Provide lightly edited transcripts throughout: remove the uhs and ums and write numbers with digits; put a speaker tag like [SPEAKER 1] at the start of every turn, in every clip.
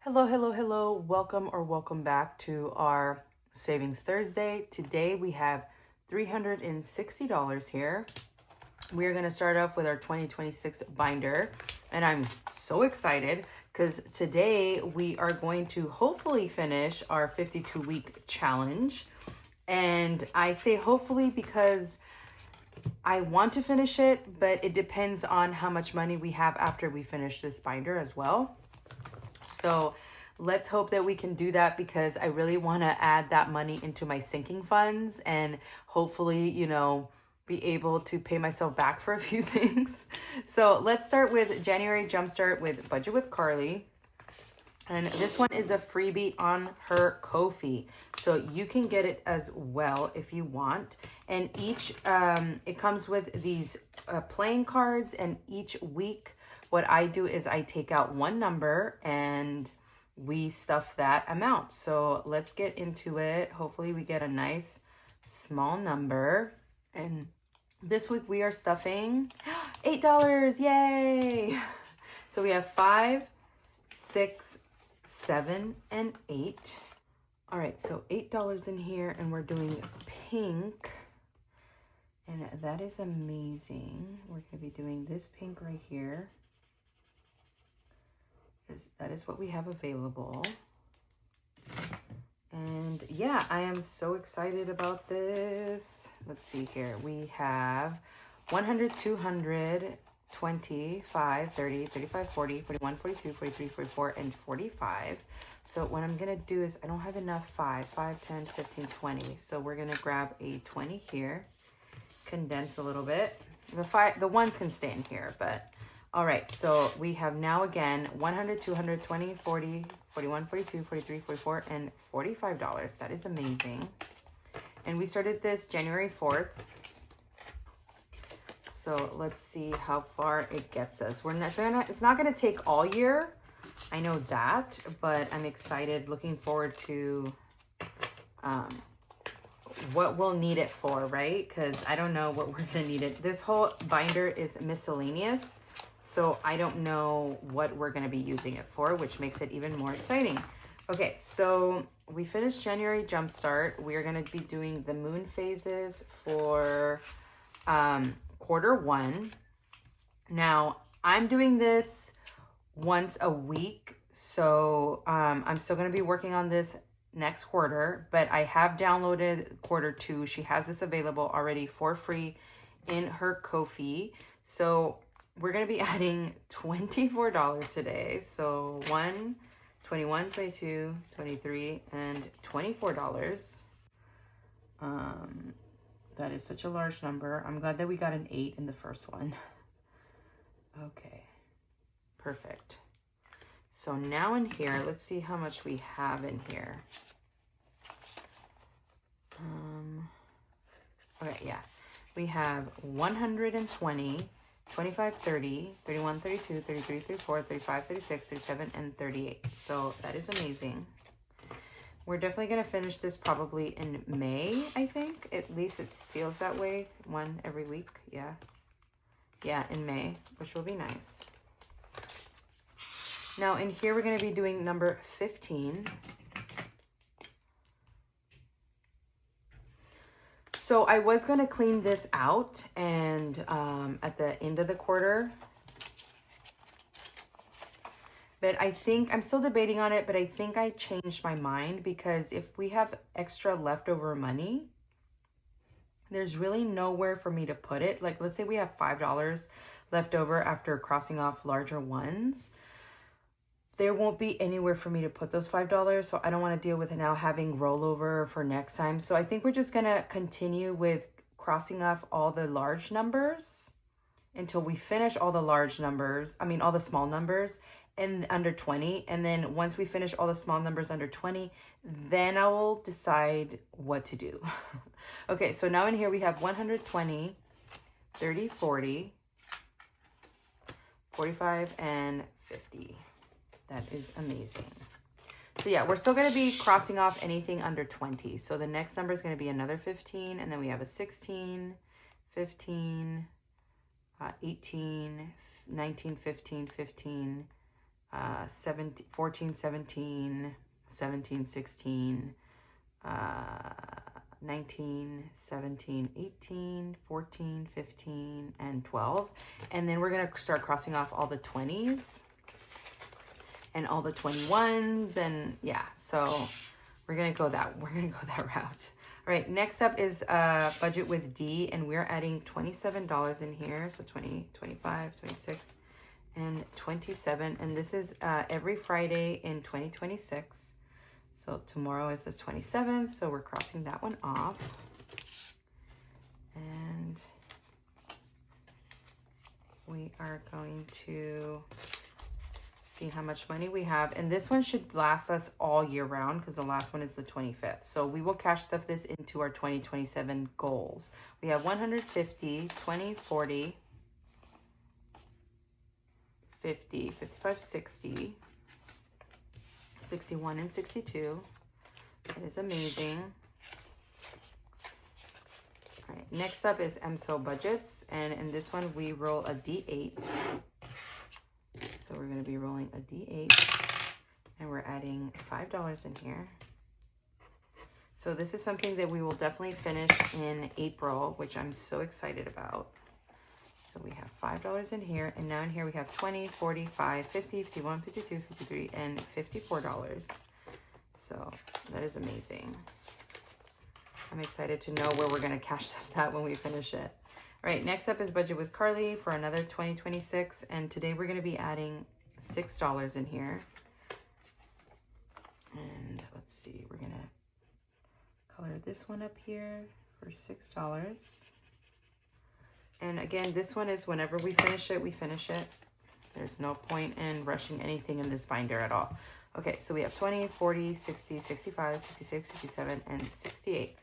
[SPEAKER 1] Hello. Welcome or welcome back to our Savings Thursday. Today we have $360 here. We are going to start off with our 2026 binder, and I'm so excited because today we are going to hopefully finish our 52-week challenge. And I say hopefully because I want to finish it, but it depends on how much money we have after we finish this binder as well. So let's hope that we can do that because I really want to add that money into my sinking funds and hopefully, be able to pay myself back for a few things. So let's start with January Jumpstart with Budget with Carly. And this one is a freebie on her Ko-fi. So you can get it as well if you want. And each, it comes with these playing cards, and each week what I do is I take out one number and we stuff that amount. So let's get into it. Hopefully we get a nice small number. And this week we are stuffing $8. Yay! So we have 5, 6, 7, and 8. All right, so $8 in here, and we're doing pink. And that is amazing. We're going to be doing this pink right here. That is what we have available. And yeah, I am so excited about this. Let's see here. We have 100, 200, 25, 30, 35, 40, 41, 42, 43, 44, and 45. So what I'm going to do is I don't have enough 5, 10, 15, 20. So we're going to grab a 20 here, condense a little bit. The ones can stay in here, but all right, so we have now again 100, 200, 20, 40, 41, 42, 43, 44, and $45. That is amazing. And we started this January 4th. So let's see how far it gets us. It's not gonna take all year. I know that, but I'm excited, looking forward to what we'll need it for, right? Because I don't know what we're gonna need it. This whole binder is miscellaneous. So I don't know what we're going to be using it for, which makes it even more exciting. Okay, so we finished January Jumpstart. We are going to be doing the moon phases for quarter 1. Now, I'm doing this once a week. So I'm still going to be working on this next quarter, but I have downloaded quarter 2. She has this available already for free in her Ko-fi. So we're going to be adding $24 today. So 21, 22, 23, and $24. That is such a large number. I'm glad that we got an 8 in the first one. Okay, perfect. So now in here, let's see how much we have in here. Okay, yeah. We have 120, 25, 30, 31, 32, 33, 34, 35, 36, 37, and 38. So that is amazing. We're definitely going to finish this probably in May, I think. At least it feels that way. One every week. Yeah. Yeah, in May, which will be nice. Now in here, we're going to be doing number 15. So I was going to clean this out and at the end of the quarter, but I think I'm still debating on it, but I think I changed my mind because if we have extra leftover money, there's really nowhere for me to put it. Like, let's say we have $5 left over after crossing off larger ones. There won't be anywhere for me to put those $5, so I don't want to deal with it now having rollover for next time. So I think we're just going to continue with crossing off all the large numbers until we finish all the large numbers, all the small numbers and under 20. And then once we finish all the small numbers under 20, then I will decide what to do. Okay, so now in here we have 120, 30, 40, 45, and 50. That is amazing. So yeah, we're still going to be crossing off anything under 20. So the next number is going to be another 15. And then we have a 16, 15, 18, 19, 15, 15, 14, 17, 17, 16, 19, 17, 18, 14, 15, and 12. And then we're going to start crossing off all the 20s and all the 21s. And yeah, so we're going to go that route. All right, next up is budget with D, and we're adding $27 in here. So 20, 25, 26, and 27. And this is every Friday in 2026. So tomorrow is the 27th, so we're crossing that one off. And we are going to see how much money we have. And this one should last us all year round because the last one is the 25th. So we will cash stuff this into our 2027 goals. We have 150, 20, 40, 50, 55, 60. 61 and 62. That is amazing. All right, next up is MSO budgets, and in this one we roll a D8. So we're going to be rolling a D8, and we're adding $5 in here. So this is something that we will definitely finish in April, which I'm so excited about. So we have $5 in here, and now in here we have 20, 45, 50, 51, 52, 53, and $54. So that is amazing. I'm excited to know where we're going to cash that when we finish it. All right, next up is budget with Carly for another 2026, and today we're going to be adding $6 in here. And let's see, we're going to color this one up here for $6. And again, this one is whenever we finish it, we finish it. There's no point in rushing anything in this binder at all. Okay, so we have 20, 40, 60, 65, 66, 67, and 68.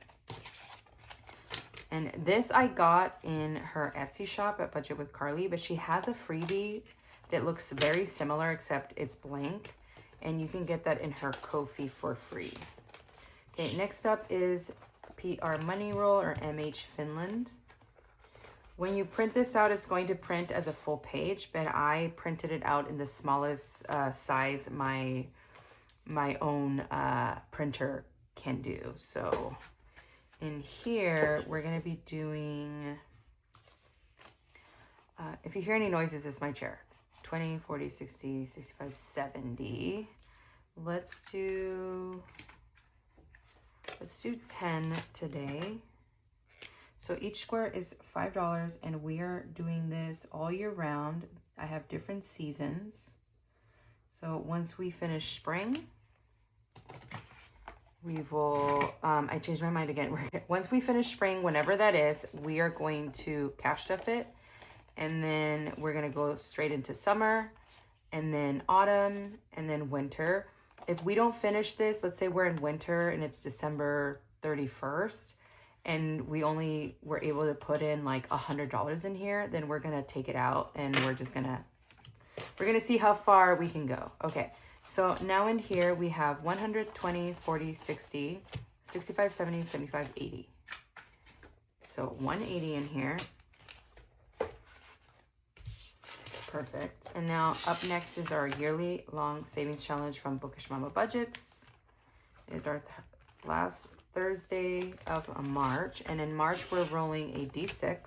[SPEAKER 1] And this I got in her Etsy shop at Budget with Carly, but she has a freebie that looks very similar except it's blank. And you can get that in her Ko-fi for free. Okay, next up is PR Money Roll or MH Finland. When you print this out, it's going to print as a full page, but I printed it out in the smallest size my own printer can do. So in here, we're going to be doing, if you hear any noises, it's my chair. 20, 40, 60, 65, 70. Let's do 10 today. So each square is $5, and we are doing this all year round. I have different seasons. So once we finish spring, we will, I changed my mind again. Once we finish spring, whenever that is, we are going to cash stuff it. And then we're going to go straight into summer, and then autumn, and then winter. If we don't finish this, let's say we're in winter and it's December 31st, and we only were able to put in like $100 in here, then we're going to take it out, and we're going to see how far we can go. Okay. So now in here we have 120, 40, 60, 65, 70, 75, 80. So 180 in here. Perfect. And now up next is our yearly long savings challenge from Bookish Mama Budgets. It is our last Thursday of March, and in March we're rolling a D6.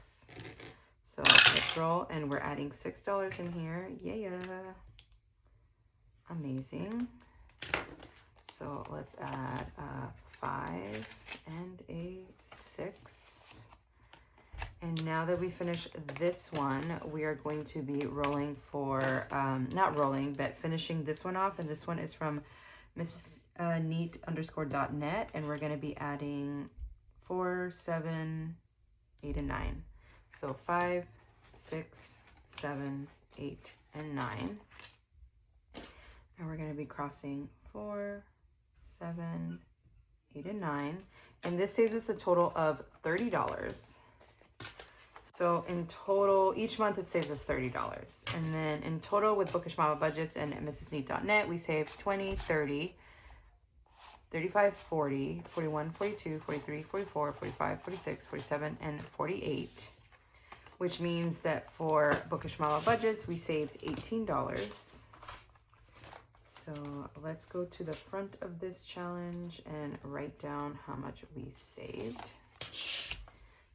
[SPEAKER 1] So let's roll, and we're adding $6 in here. Yeah, amazing. So let's add 5 and a 6. And now that we finish this one, we are going to be rolling for not rolling, but finishing this one off, and this one is from Mrs. Neat_.net, and we're going to be adding 4, 7, 8, and 9. So 5, 6, 7, 8, and 9. And we're going to be crossing 4, 7, 8, and 9. And this saves us a total of $30. So in total, each month it saves us $30. And then in total with Bookish Mama Budgets and MrsNeat.net, we save 20, 30, 35, 40, 41, 42, 43, 44, 45, 46, 47, and 48. Which means that for Bookish Mama Budgets, we saved $18. So let's go to the front of this challenge and write down how much we saved.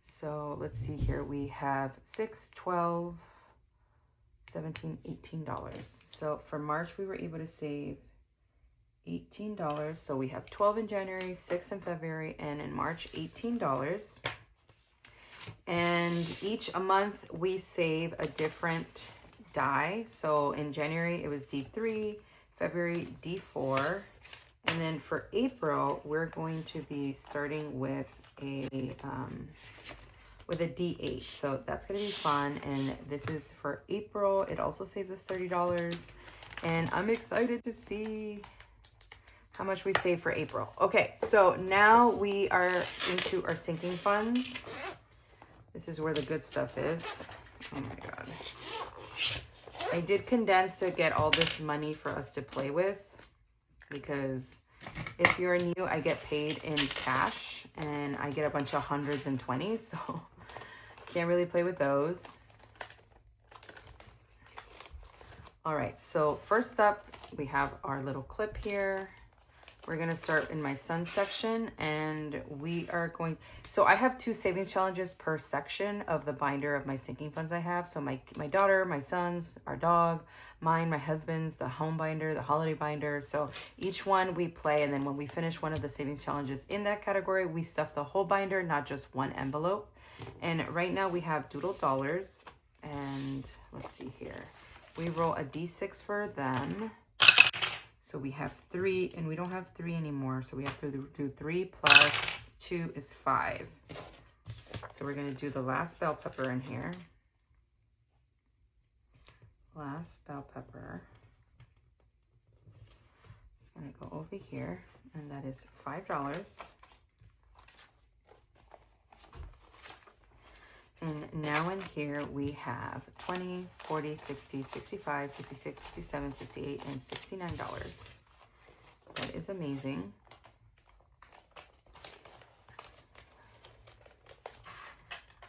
[SPEAKER 1] So let's see here. We have $6, $12, $17, $18. So for March, we were able to save $18. So we have 12 in January, 6 in February, and in March, $18. And each month we save a different die. So in January, it was D3, February, D4. And then for April, we're going to be starting with a D8. So that's going to be fun. And this is for April. It also saves us $30. And I'm excited to see how much we save for April. Okay, so now we are into our sinking funds. This is where the good stuff is. Oh my God. I did condense to get all this money for us to play with, because if you're new, I get paid in cash and I get a bunch of hundreds and 20s, so can't really play with those. All right, so first up, we have our little clip here. We're gonna start in my son section, and we are going, so I have 2 savings challenges per section of the binder of my sinking funds I have. So my daughter, my sons, our dog, mine, my husband's, the home binder, the holiday binder. So each one we play, and then when we finish one of the savings challenges in that category, we stuff the whole binder, not just one envelope. And right now we have doodle dollars, and let's see here. We roll a D6 for them. So we have 3, and we don't have 3 anymore. So we have to do 3 plus 2 is 5. So we're going to do the last bell pepper in here. Last bell pepper. It's going to go over here, and that is $5. And now in here we have 20, 40, 60, 65, 66, 67, 68, and $69. That is amazing.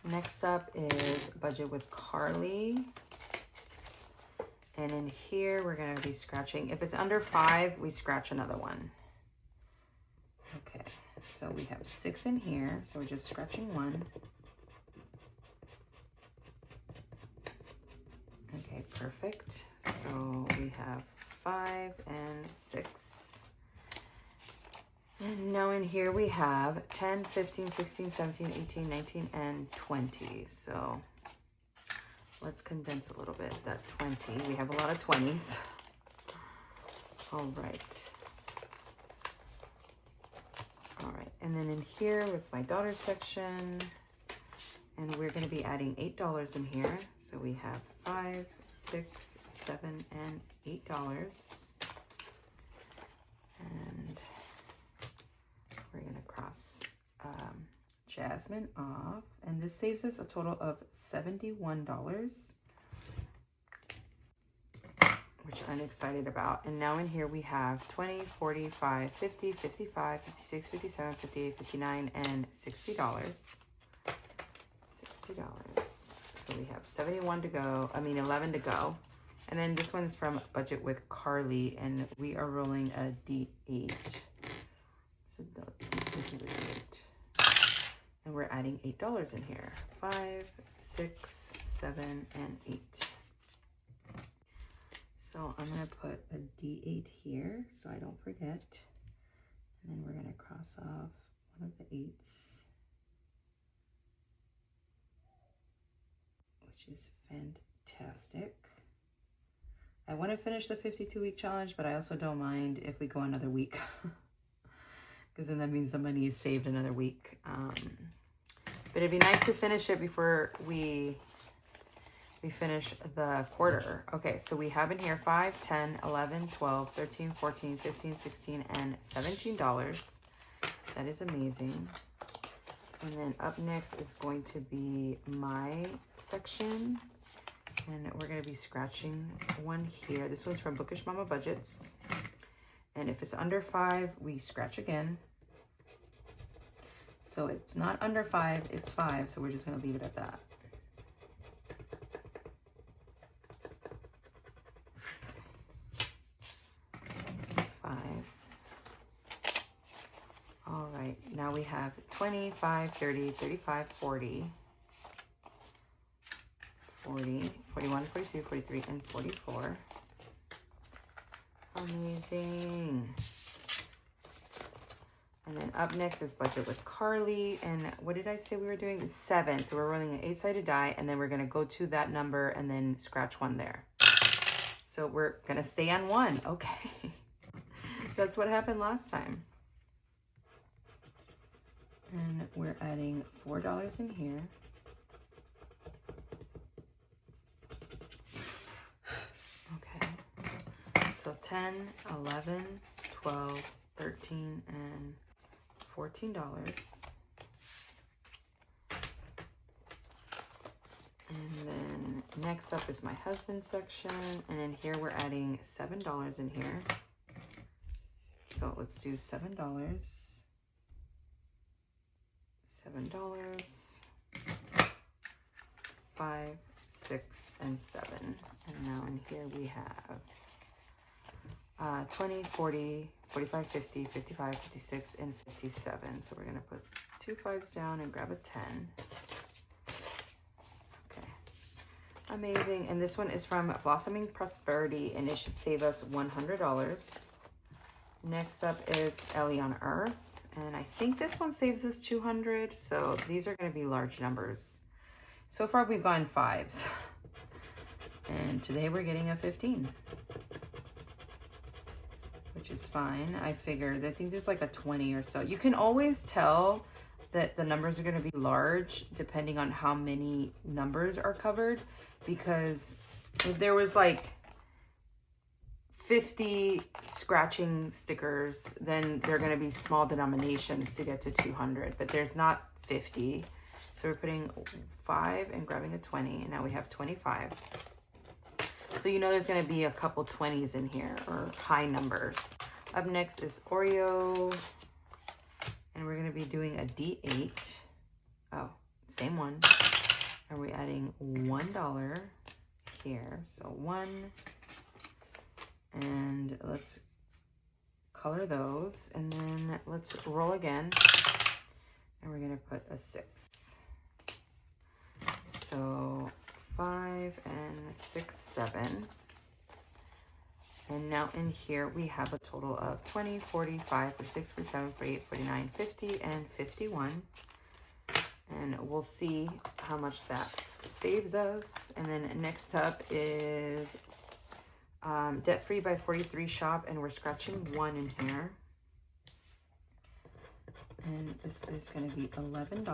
[SPEAKER 1] Next up is Budget with Carly. And in here we're going to be scratching. If it's under 5, we scratch another one. Okay, so we have 6 in here. So we're just scratching 1. Okay, perfect. So we have 5 and 6. And now in here we have 10, 15, 16, 17, 18, 19, and 20. So let's condense a little bit. That 20, we have a lot of 20s. All right. All right, and then in here it's my daughter's section. And we're going to be adding $8 in here. So we have 5, 6, 7, and $8. And we're going to cross Jasmine off. And this saves us a total of $71, which I'm excited about. And now in here we have 20, 45, 50, 55, 56, 57, 58, 59, and $60. So we have 71 to go, 11 to go. And then this one's from Budget with Carly, and we are rolling a D8. So this is a D8. And we're adding $8 in here. 5, 6, 7, and 8. So I'm gonna put a D8 here so I don't forget. And then we're gonna cross off one of the 8s. Which is fantastic. I want to finish the 52-week challenge, but I also don't mind if we go another week, because then that means the money is saved another week. But it'd be nice to finish it before we finish the quarter. Okay, so we have in here 5, 10, 11, 12, 13, 14, 15, 16, and $17. That is amazing. And then up next is going to be my section. And we're going to be scratching one here. This one's from Bookish Mama Budgets. And if it's under 5, we scratch again. So it's not under 5, it's 5. So we're just going to leave it at that. All right, now we have 25, 30, 35, 40, 40, 41, 42, 43, and 44. Amazing. And then up next is budget with Carly. And what did I say we were doing? 7. So we're rolling an 8-sided die, and then we're going to go to that number and then scratch 1 there. So we're going to stay on 1. Okay. That's what happened last time. And we're adding $4 in here. Okay. So 10, 11, 12, 13, and $14. And then next up is my husband's section. And in here we're adding $7 in here. So let's do $7. $7, 5, 6, and 7. And now in here we have 20, 40, 45, 50, 55, 56, and 57. So we're going to put 2 5s down and grab a 10. Okay. Amazing. And this one is from Blossoming Prosperity, and it should save us $100. Next up is Ellie on Earth. And I think this one saves us 200. So these are going to be large numbers. So far we've gone 5s. And today we're getting a 15. Which is fine. I figured, I think there's like a 20 or so. You can always tell that the numbers are going to be large depending on how many numbers are covered. Because if there was like 50 scratching stickers, then they're going to be small denominations to get to 200, but there's not 50. So we're putting 5 and grabbing a 20, and now we have 25. So you know there's going to be a couple 20s in here, or high numbers. Up next is Oreo, and we're going to be doing a D8. Oh, same one. And we're adding $1 here. So 1. And let's color those, and then let's roll again, and we're going to put a 6. So 5 and 6, 7. And now in here we have a total of 20, 45, 46, 47, 48, 49, 50, and 51. And we'll see how much that saves us. And then next up is Debt Free by 43 shop, and we're scratching 1 in here. And this is going to be $11.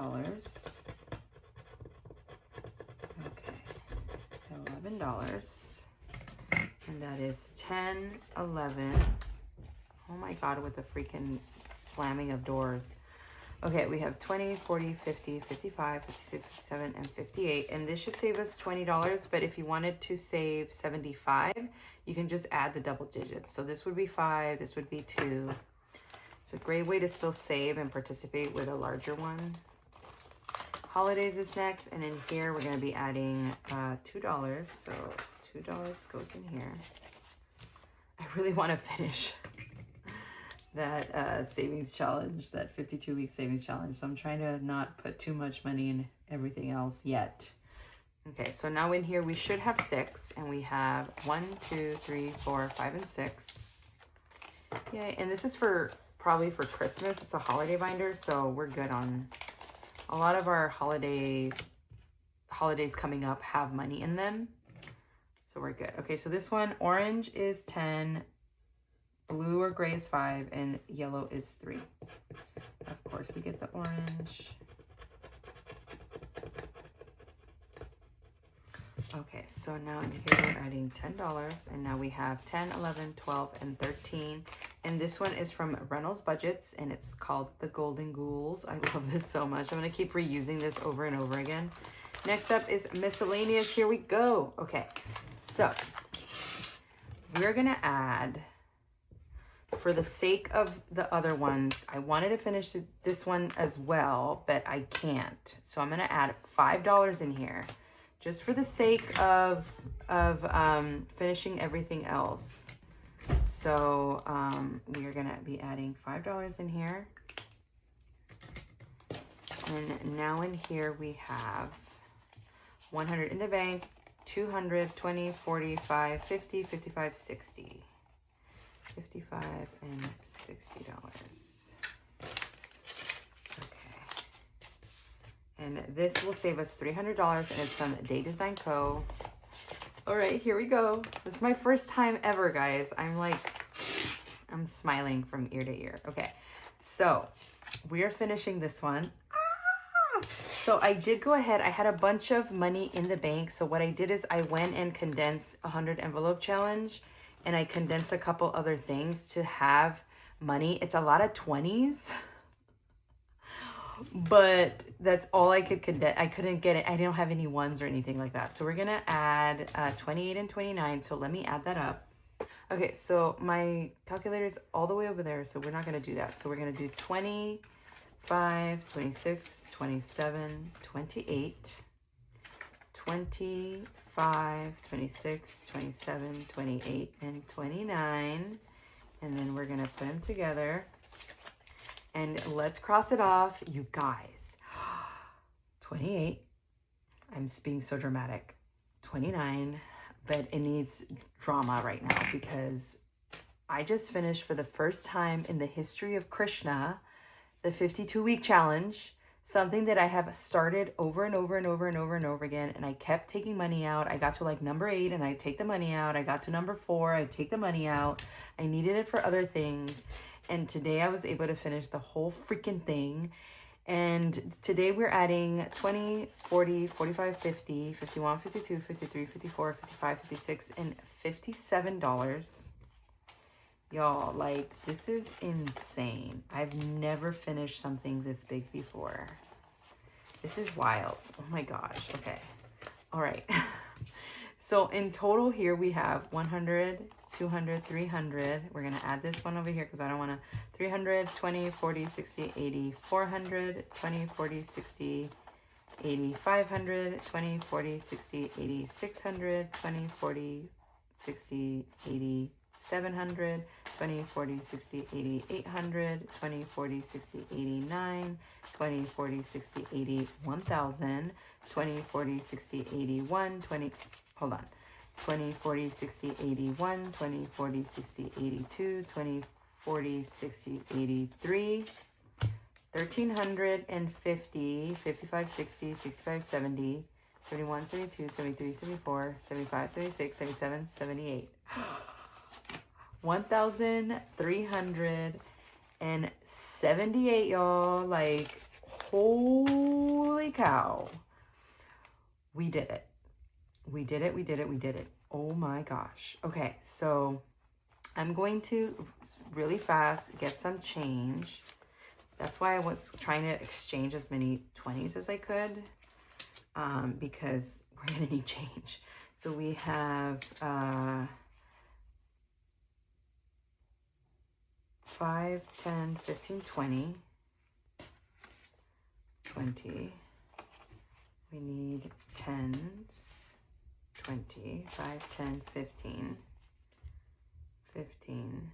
[SPEAKER 1] Okay, $11. And that is 10, 11. Oh my God, with the freaking slamming of doors. Okay, we have 20, 40, 50, 55, 56, 57, and 58. And this should save us $20. But if you wanted to save 75, you can just add the double digits. So this would be 5, this would be 2. It's a great way to still save and participate with a larger one. Holidays is next. And in here, we're going to be adding $2. So $2 goes in here. I really want to finish that savings challenge, that 52-week savings challenge. So I'm trying to not put too much money in everything else yet. Okay, so now in here we should have 6, and we have 1, 2, 3, 4, 5, and 6. Yay! And this is for probably for Christmas. It's a holiday binder, so we're good on a lot of our holidays coming up have money in them, so we're good. Okay, so this one, orange is 10. Blue or gray is 5, and yellow is 3. Of course, we get the orange. Okay, so now in here we're adding $10, and now we have 10, 11, 12, and 13. And this one is from Reynolds Budgets, and it's called the Golden Ghouls. I love this so much. I'm going to keep reusing this over and over again. Next up is miscellaneous. Here we go. Okay, so we're going to add, for the sake of the other ones, I wanted to finish this one as well, but I can't. So I'm going to add $5 in here, just for the sake of finishing everything else. So we are gonna be adding $5 in here. And now in here we have 100 in the bank, 200, 20, 45, 50, 55, 60. 55 and $60. Okay. And this will save us $300 and it's from dayedesignco. All right, here we go. This is my first time ever, guys. I'm smiling from ear to ear. Okay, so we are finishing this one. So I did go ahead. I had a bunch of money in the bank. So what I did is I went and condensed 100 envelope challenge, and I condensed a couple other things to have money. It's a lot of 20s, but that's all I could condense. I couldn't get it. I don't have any ones or anything like that. So we're gonna add 28 and 29. So let me add that up. Okay, so my calculator is all the way over there, so we're not gonna do that. So we're gonna do 25, 26, 27, 28, 25, 26, 27, 28, and 29. And then we're gonna put them together. And let's cross it off, you guys. 28, I'm being so dramatic. 29, but it needs drama right now because I just finished for the first time in the history of Krishna, the 52-week challenge, something that I have started over and over and over and over and over again. And I kept taking money out. I got to like number 8 and I take the money out. I got to number 4, I take the money out. I needed it for other things. And today I was able to finish the whole freaking thing. And today we're adding 20, 40, 45, 50, 51, 52, 53, 54, 55, 56, and $57. Y'all, like, this is insane. I've never finished something this big before. This is wild. Oh my gosh. Okay. All right. So in total here we have 100, 200, 300. We're going to add this one over here because I don't want to. 300, 20, 40, 60, 80, 400, 20, 40, 60, 80, 500, 20, 40, 60, 80, 600, 20, 40, 60, 80, 700, 20, 40, 60, 80, 800, 20, 40, 60, 89, 20, 40, 60, 80, 1000, 20, 40, 60, 81, 20, hold on, 20, 40, 60, 81, 20, 40, 60, 82, 20, 40, 60, 83, 1350, 55, 60, 65, 70, 71, 72, 73, 74, 75, 76, 77, 78. 1,378, y'all. Like, holy cow. We did it. We did it. We did it. We did it. Oh my gosh. Okay, so I'm going to really fast get some change. That's why I was trying to exchange as many 20s as I could, because we're gonna need change. So we have 5, 10, 15, 20. 20. We need 10s. 20, 5, 10, 15. 15.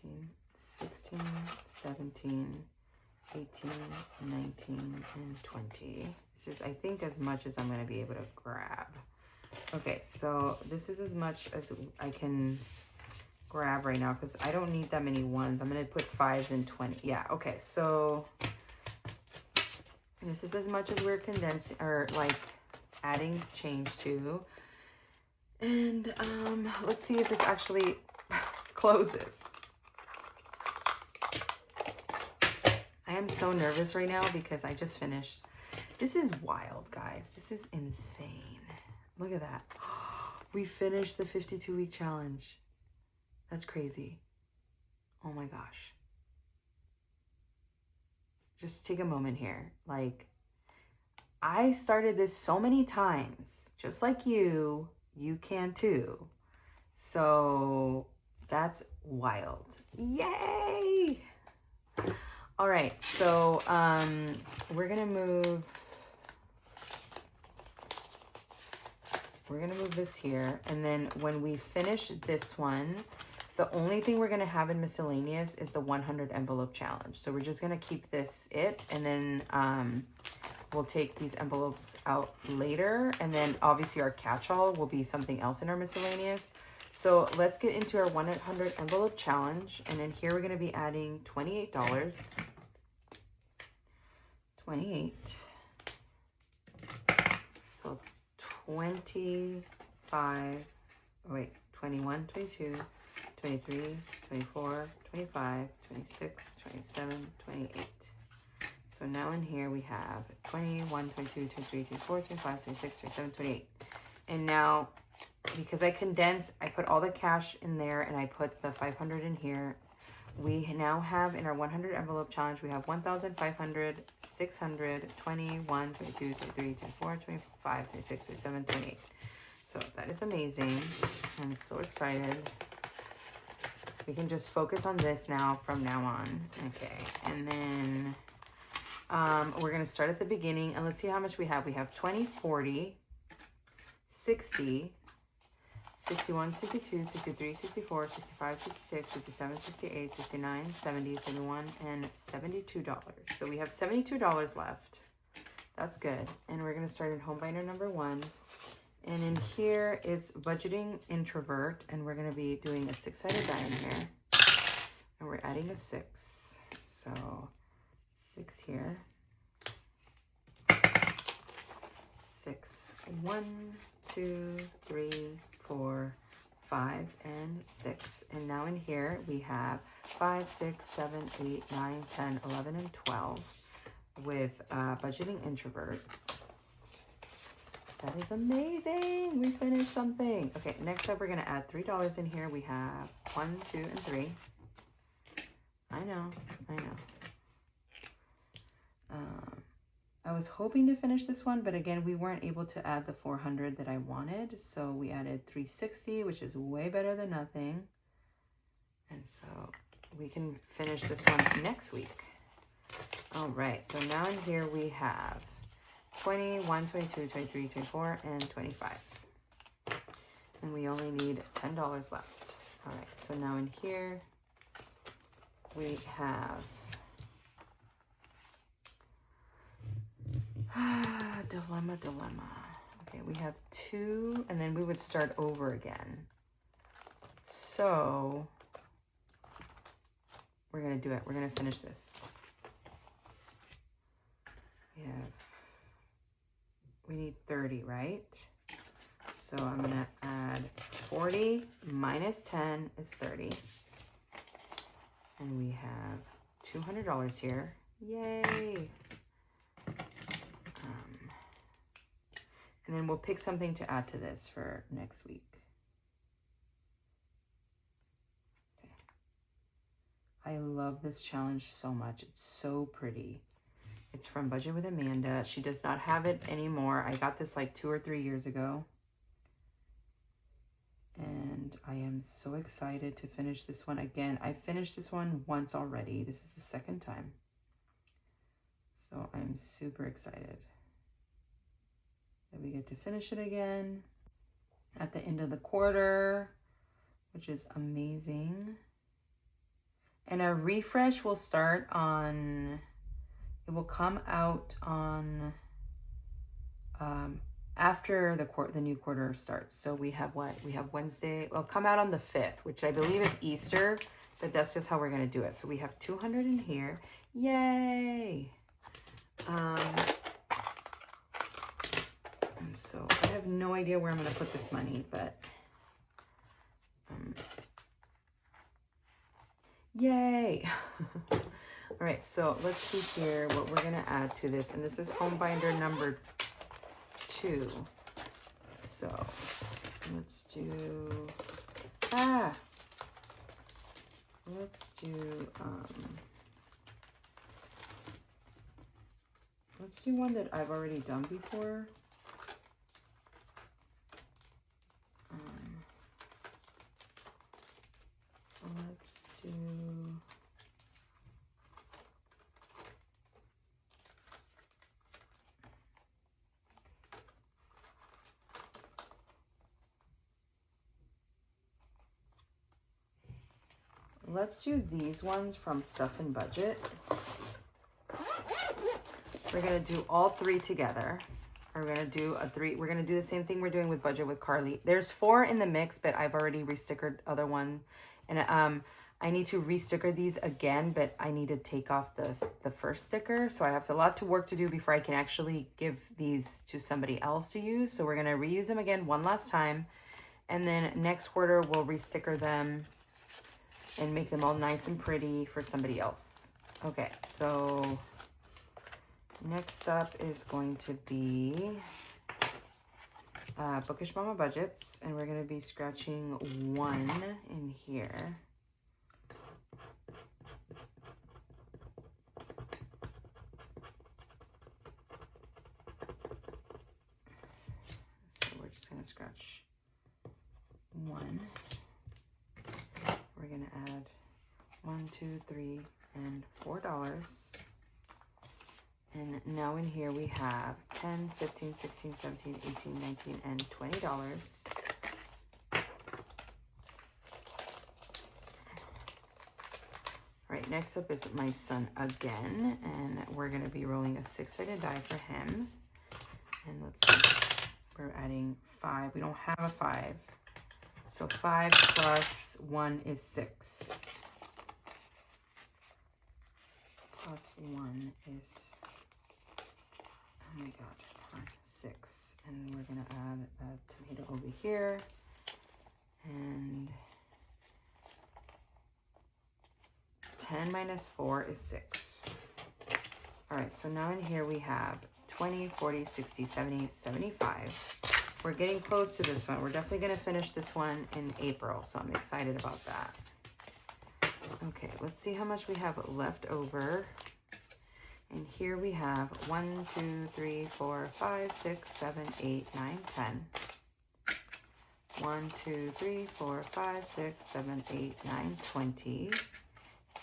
[SPEAKER 1] 15, 16, 17, 18, 19, and 20. This is, I think, as much as I'm going to be able to grab. Okay, so this is as much as I can grab right now because I don't need that many ones. I'm going to put 5s and 20. Yeah, okay, so this is as much as we're condensing or like adding change to. And let's see if this actually closes. I am so nervous right now because I just finished. This is wild, guys. This is insane. Look at that. We finished the 52-week challenge. That's crazy. Oh my gosh. Just take a moment here. Like, I started this so many times. Just like you can too. So that's wild. Yay! All right, so we're gonna move we're gonna move this here. And then when we finish this one, the only thing we're gonna have in miscellaneous is the 100 envelope challenge. So we're just gonna keep this and then we'll take these envelopes out later. And then obviously our catch-all will be something else in our miscellaneous. So let's get into our 100 envelope challenge. And then here we're gonna be adding $28. 28. So 25, oh wait, 21, 22, 23, 24, 25, 26, 27, 28. So now in here we have 21, 22, 23, 24, 25, 26, 27, 28. And now, because I condensed, I put all the cash in there and I put the 500 in here. We now have in our 100 envelope challenge, we have 1,500, 600, 21, 22, 23, 24, 25, 26, 27, 28. So that is amazing. I'm so excited. We can just focus on this now from now on. Okay, and then we're gonna start at the beginning and let's see how much we have. We have 20, 40, 60, 61, 62, 63, 64, 65, 66, 67, 68, 69, 70, 71, and $72. So we have $72 left. That's good. And we're going to start in home binder number 1. And in here is budgeting introvert. And we're going to be doing a 6-sided die in here. And we're adding a 6. So 6 here. 6. 1, 2, 3, 4, 5, and 6. And now in here we have 5, 6, 7, 8, 9, 10, 11, and 12 with budgeting introvert. That is amazing. We finished something. Okay, next up we're going to add $3 in here. We have 1, 2, and 3. I know. I was hoping to finish this one, but again, we weren't able to add the 400 that I wanted. So we added 360, which is way better than nothing. And so we can finish this one next week. All right, so now in here we have 21, 22, 23, 24, and 25. And we only need $10 left. All right, so now in here we have dilemma. Okay, we have 2, and then we would start over again. So we're gonna do it. We're gonna finish this. We need 30, right? So I'm gonna add 40 minus 10 is 30. And we have $200 here. Yay! And then we'll pick something to add to this for next week. Okay. I love this challenge so much. It's so pretty. It's from Budget with Amanda. She does not have it anymore. I got this like 2 or 3 years ago. And I am so excited to finish this one again. I finished this one once already. This is the second time. So I'm super excited that we get to finish it again at the end of the quarter, which is amazing. And our refresh will start on, it will come out on after the new quarter starts. So we have what? We have Wednesday. It'll come out on the 5th, which I believe is Easter, but that's just how we're going to do it. So we have 200 in here. Yay! And so I have no idea where I'm going to put this money, but yay! All right, so let's see here what we're going to add to this. And this is home binder number 2. So let's do, let's do one that I've already done before. Let's do, let's do these ones from Stuff and Budget. We're gonna do all three together. We're gonna do we're gonna do the same thing we're doing with Budget with Carly. There's 4 in the mix, but I've already restickered other one. And I need to resticker these again, but I need to take off the first sticker. So I have a lot to work to do before I can actually give these to somebody else to use. So we're gonna reuse them again one last time. And then next quarter, we'll resticker them and make them all nice and pretty for somebody else. Okay, so next up is going to be Bookish Mama Budgets. And we're gonna be scratching 1 in here. Gonna scratch 1. We're gonna add $1, $2, $3, and $4. And now in here we have $10, $15, $16, $17, $18, $19, and $20. All right, next up is my son again, and we're gonna be rolling a 6-sided die for him. And let's see. We're adding 5. We don't have a 5. So 5 plus 1 is 6. Plus 1 is, oh my God, 6. And we're going to add a tomato over here. And 10 minus 4 is 6. All right, so now in here we have 20, 40, 60, 70, 75. We're getting close to this one. We're definitely going to finish this one in April, so I'm excited about that. Okay, let's see how much we have left over. And here we have 1, 2, 3, 4, 5, 6, 7, 8, 9, 10. 1, 2, 3, 4, 5, 6, 7, 8, 9, 20.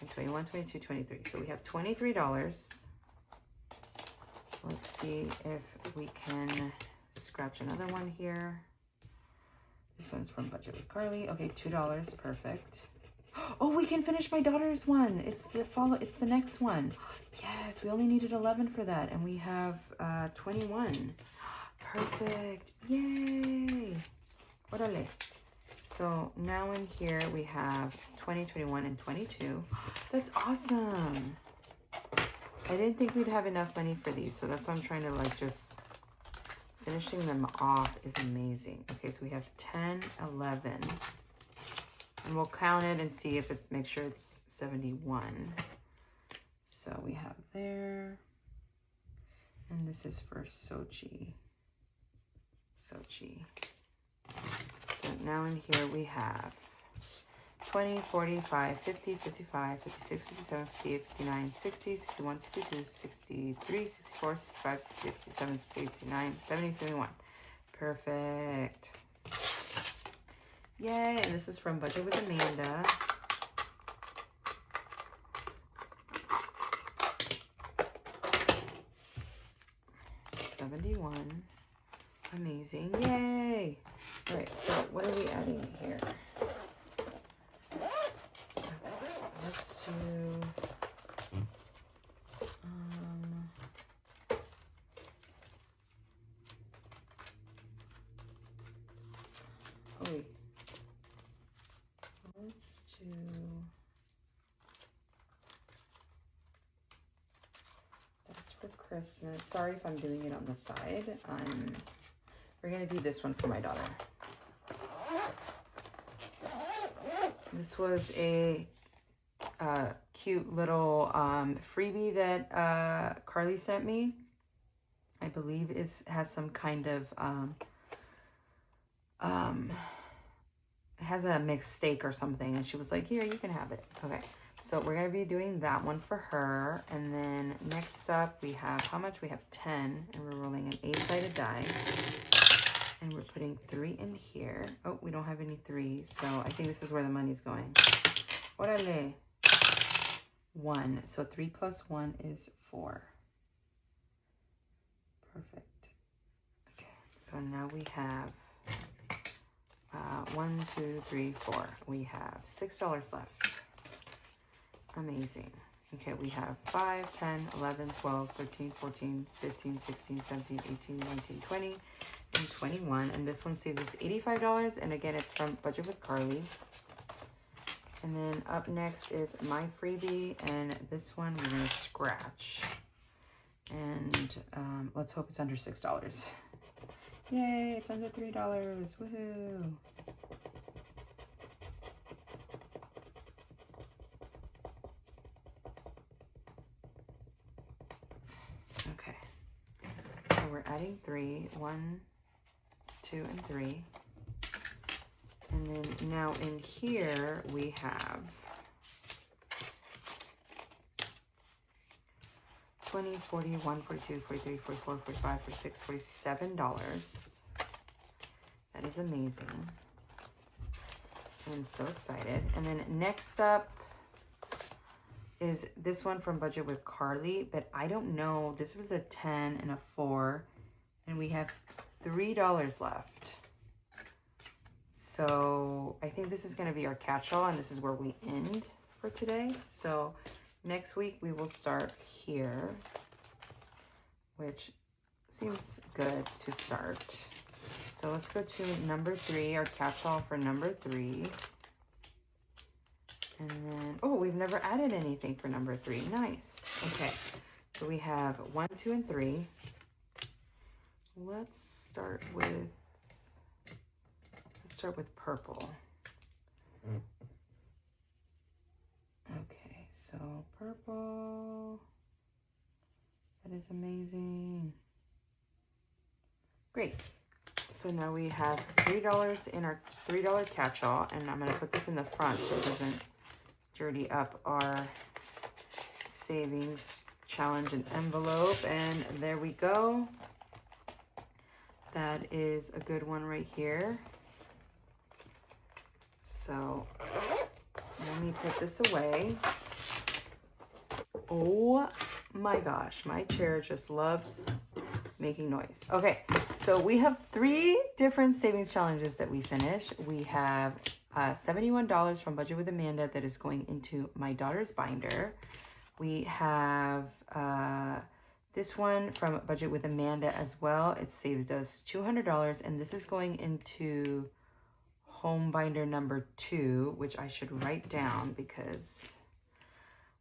[SPEAKER 1] And 21, 22, 23. So we have $23. Let's see if we can scratch another one here. This one's from Budget with Carly. Okay, $2, perfect. Oh, we can finish my daughter's one. It's the next one. Yes, we only needed 11 for that, and we have 21. Perfect. Yay. Orale. So now in here we have 20, 21, and 22. That's awesome. I didn't think we'd have enough money for these, so that's why I'm trying to like just finishing them off is amazing. Okay, so we have 10, 11, and we'll count it and see if it's, make sure it's 71. So we have there, and this is for Sochi. So now in here we have 20, 45, 50, 55, 56, 57, 58, 59, 60, 61, 62, 63, 64, 65, 66, 67, 68, 69, 70, 71. Perfect. Yay, and this is from Budget with Amanda. $71. Amazing. Yay. All right, so what are we adding here? Let's do let's do that's for Christmas. Sorry if I'm doing it on the side. We're gonna do this one for my daughter. This was a cute little freebie that Carly sent me. I believe has some kind of it has a mixed steak or something, and she was like, here, you can have it. Okay, so we're gonna be doing that one for her. And then next up we have, how much? We have 10, and we're rolling an 8-sided die, and we're putting 3 in here. Oh, we don't have any 3s, so I think this is where the money's going. Orale. 1. So 3 plus 1 is 4. Perfect. Okay, so now we have 1, 2, 3, 4. We have $6 left. Amazing. Okay, we have 5, 10, 11, 12, 13, 14, 15, 16, 17, 18, 19, 20, and 21. And this one saves us $85. And again, it's from Budget with Carly. And then up next is my freebie. And this one we're going to scratch. And let's hope it's under $6. Yay, it's under $3. Woohoo. Okay. So we're adding 3. 1, 2, and 3. And then now in here we have 20, 41, 42, 43, 44, 45, 46, $47. That is amazing. I'm so excited. And then next up is this one from Budget with Carly, but I don't know. This was a 10 and a 4, and we have $3 left. So I think this is going to be our catch-all, and this is where we end for today. So next week we will start here, which seems good to start. So let's go to number 3, our catch-all for number 3. And then, oh, we've never added anything for number 3. Nice. Okay, so we have 1, 2, and 3. Let's start with purple. Okay, so purple. That is amazing. Great. So now we have $3 in our $3 catch-all, and I'm going to put this in the front so it doesn't dirty up our savings challenge and envelope. And there we go. That is a good one right here. So let me put this away. Oh my gosh, my chair just loves making noise. Okay, so we have 3 different savings challenges that we finished. We have $71 from Budget with Amanda that is going into my daughter's binder. We have this one from Budget with Amanda as well. It saves us $200, and this is going into home binder number 2, which I should write down because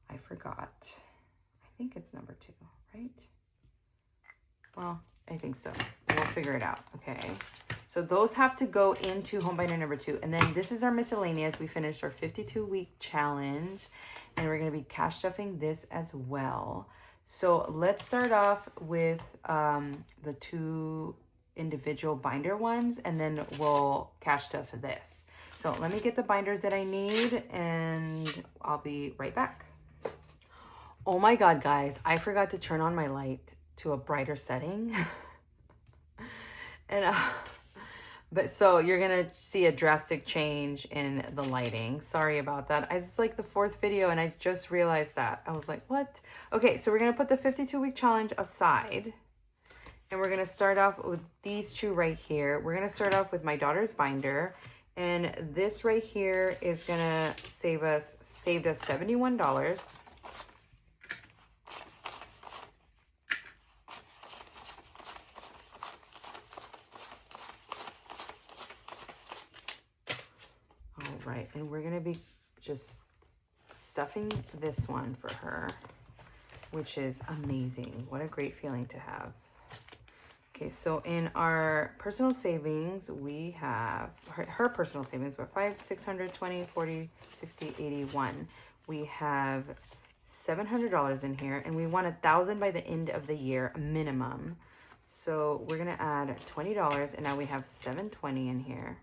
[SPEAKER 1] I forgot. I think it's number 2, right? Well, I think so. We'll figure it out. Okay. So those have to go into home binder number 2. And then this is our miscellaneous. We finished our 52-week challenge, and we're going to be cash stuffing this as well. So let's start off with the 2 individual binder ones, and then we'll cash stuff this. So let me get the binders that I need, and I'll be right back. Oh my God, guys, I forgot to turn on my light to a brighter setting. And but so you're gonna see a drastic change in the lighting. Sorry about that. It's like the 4th video and I just realized that. I was like, what? Okay, so we're gonna put the 52-week challenge aside, and we're gonna start off with these 2 right here. We're gonna start off with my daughter's binder, and this right here is gonna saved us $71. Right, and we're gonna be just stuffing this one for her, which is amazing. What a great feeling to have. Okay, so in our personal savings, we have her personal savings, we're 5, 600, 20, 40, 60, 81. We have $700 in here, and we want 1,000 by the end of the year minimum. So we're gonna add $20, and now we have $720 in here.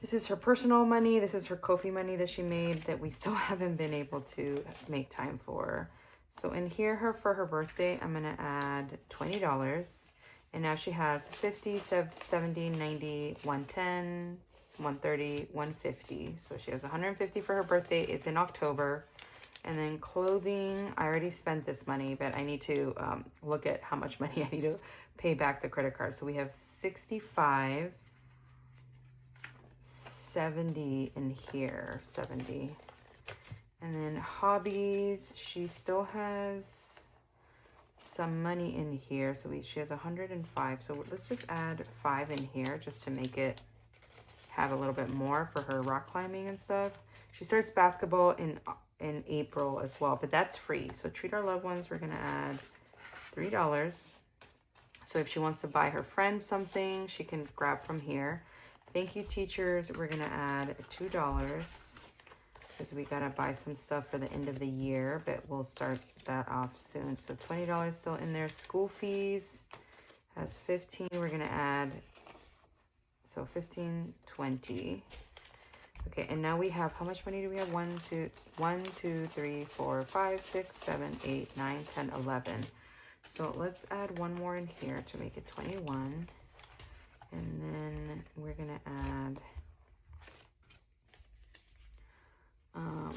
[SPEAKER 1] This is her personal money. This is her Ko-fi money that she made that we still haven't been able to make time for. So in here, for her birthday, I'm going to add $20. And now she has 50, 70, 90, 110, 130, 150. So she has 150 for her birthday. It's in October. And then clothing, I already spent this money, but I need to look at how much money I need to pay back the credit card. So we have 65, 70 in here, 70. And then hobbies, she still has some money in here. So she has 105. So let's just add 5 in here just to make it have a little bit more for her rock climbing and stuff. She starts basketball in April as well, but that's free. So treat our loved ones, we're gonna add $3. So if she wants to buy her friends something, she can grab from here. Thank you, teachers, we're gonna add $2 because we gotta buy some stuff for the end of the year, but we'll start that off soon. So $20 still in there. School fees has 15. We're gonna add, so 15, 20. Okay, and now we have, how much money do we have? 1, 2, 3, 4, 5, 6, 7, 8, 9, 10, 11. So let's add one more in here to make it 21. And then we're gonna add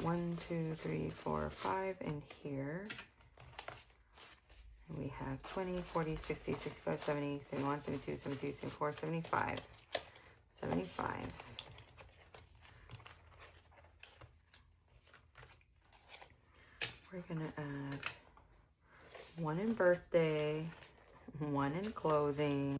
[SPEAKER 1] 1, 2, 3, 4, 5 in here. And we have 20, 40, 60, 65, 70, 71, 72, 73, 74, 75. 75. We're gonna add 1 in birthday, 1 in clothing,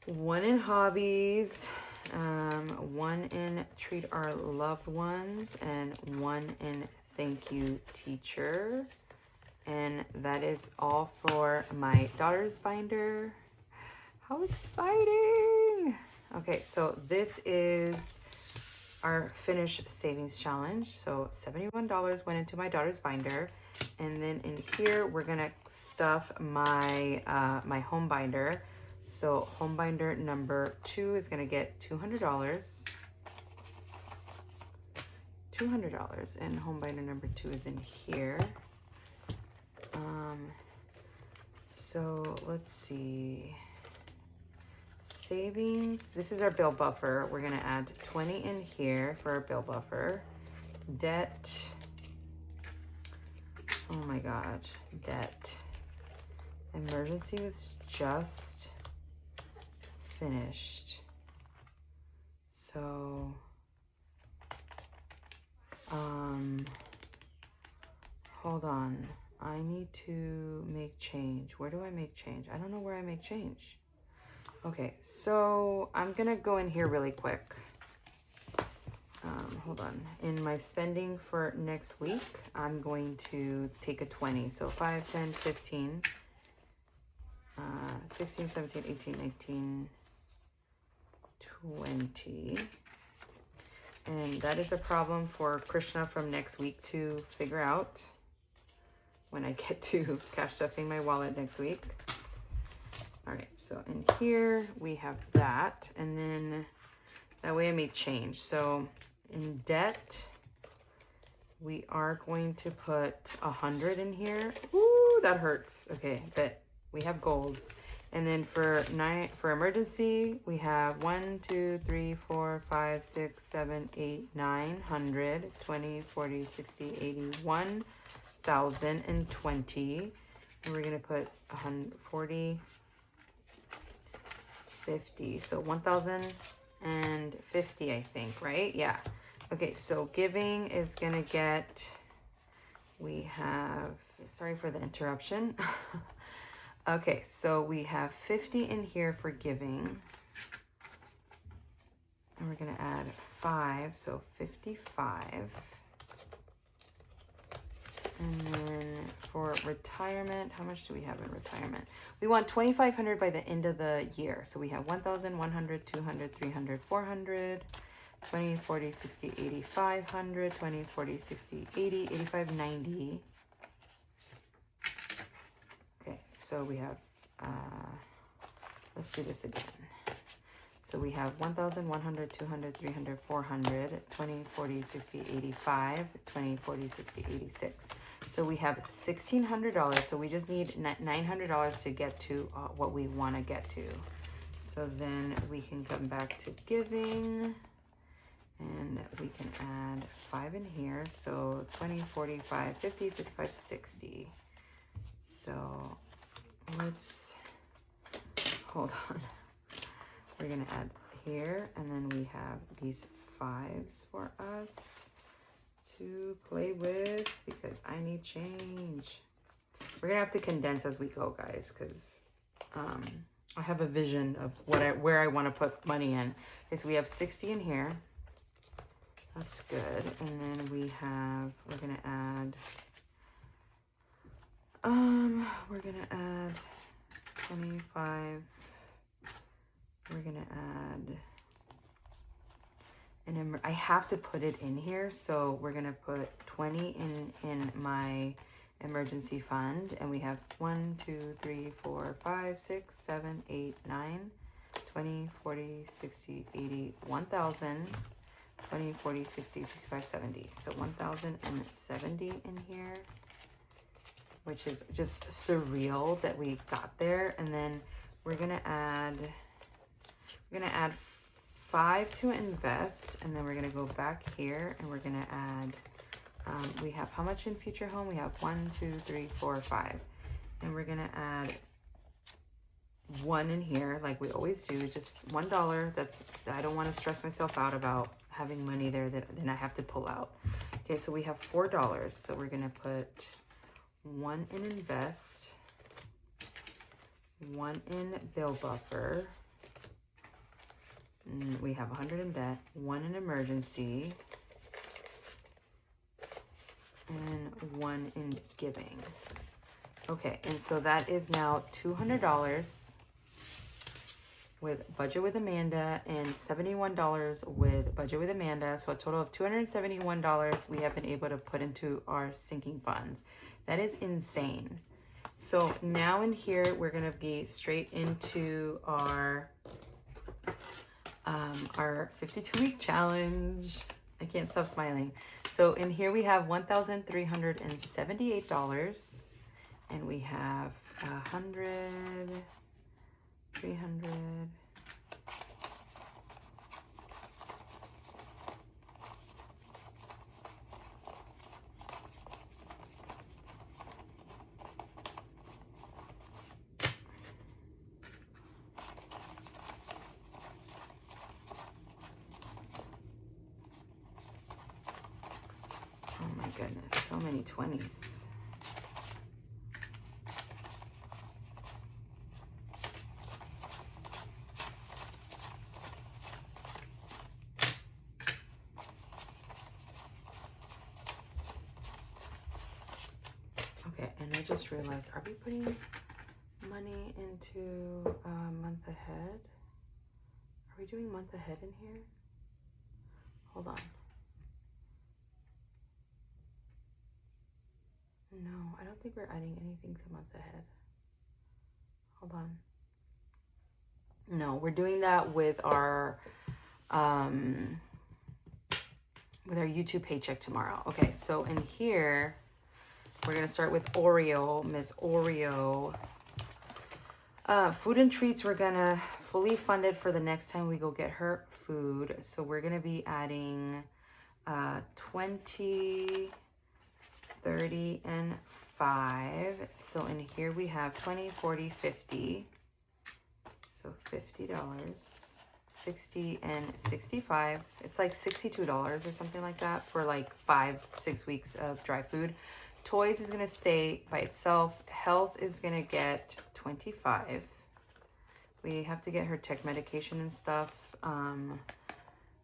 [SPEAKER 1] 1 in hobbies, 1 in treat our loved ones, and 1 in thank you, teacher. And that is all for my daughter's binder. How exciting! Okay, so this is our finish savings challenge. So $71 went into my daughter's binder. And then in here, we're gonna stuff my my home binder. So home binder number 2 is gonna get $200. $200, and home binder number 2 is in here. So let's see. Savings, this is our bill buffer. We're gonna add 20 in here for our bill buffer. Debt, oh my God, debt. Emergency was just finished. So, hold on. I need to make change. Where do I make change? I don't know where I make change. Okay, so I'm gonna go in here really quick. Hold on. In my spending for next week, I'm going to take a 20. So 5, 10, 15, 16, 17, 18, 19, 20. And that is a problem for Krishna from next week to figure out when I get to cash stuffing my wallet next week. All right, so in here we have that, and then that way I make change. So in debt, we are going to put 100 in here. Ooh, that hurts. Okay, but we have goals. And then for emergency, we have 1, 2, 3, 4, 5, 6, 7, 8, 900, 20, 40, 60, 80, 1,020. And we're gonna put 140, 50. So 1,050, I think, right? Yeah. Okay, so giving is gonna get, we have, sorry for the interruption. Okay, so we have 50 in here for giving. And we're gonna add 5, so 55. And then for retirement, how much do we have in retirement? We want 2,500 by the end of the year. So we have 1,000, 100, 200, 300, 400, 20, 40, 60, 80, 500, 20, 40, 60, 80, 85, 90. Okay, so we have, let's do this again. So we have 1,000, 100, 200, 300, 400, 20, 40, 60, 85, 20, 40, 60, 86. So we have $1,600. So we just need $900 to get to what we want to get to. So then we can come back to giving, and we can add 5 in here. So 20, 45, 50, 55, 60. So let's, hold on. We're gonna add here, and then we have these 5s for us to play with because I need change. We're gonna have to condense as we go, guys, because I have a vision of where I want to put money in. Okay, so we have 60 in here. That's good. And then we're gonna add 25. We're gonna add I have to put it in here, so we're gonna put 20 in my emergency fund, and we have 1, 2, 3, 4, 5, 6, 7, 8, 9, 20, 40, 60, 80, 1,000, 20, 40, 60, 65, 70. So 1,070 in here, which is just surreal that we got there. And then we're gonna add 5 to invest, and then we're gonna go back here and we're gonna add we have how much in future home? We have 1, 2, 3, 4, 5, and we're gonna add 1 in here like we always do, just $1. I don't want to stress myself out about having money there that then I have to pull out. Okay, so we have $4, so we're gonna put 1 in invest, 1 in bill buffer, and we have 100 in debt, 1 in emergency, and 1 in giving. Okay, and so that is now $200 with Budget with Amanda and $71 with Budget with Amanda. So a total of $271 we have been able to put into our sinking funds. That is insane. So now in here, we're gonna be straight into our 52-week challenge. I can't stop smiling. So in here we have $1,378, and we have 100, 300. Oh my goodness, so many 20s. Okay, and I just realized, are we putting money into month ahead? Are we doing month ahead in here? Hold on. No, I don't think we're adding anything to month ahead. Hold on. No, we're doing that with our YouTube paycheck tomorrow. Okay, so in here, we're gonna start with Oreo, Miss Oreo. Food and treats, we're gonna fully fund it for the next time we go get her food. So we're gonna be adding 20, 30, and 5. So in here we have 20, 40, 50. So $50, 60, and 65. It's like $62 or something like that for like 5-6 weeks of dry food. Toys is gonna stay by itself. Health is gonna get 25. We have to get her tech medication and stuff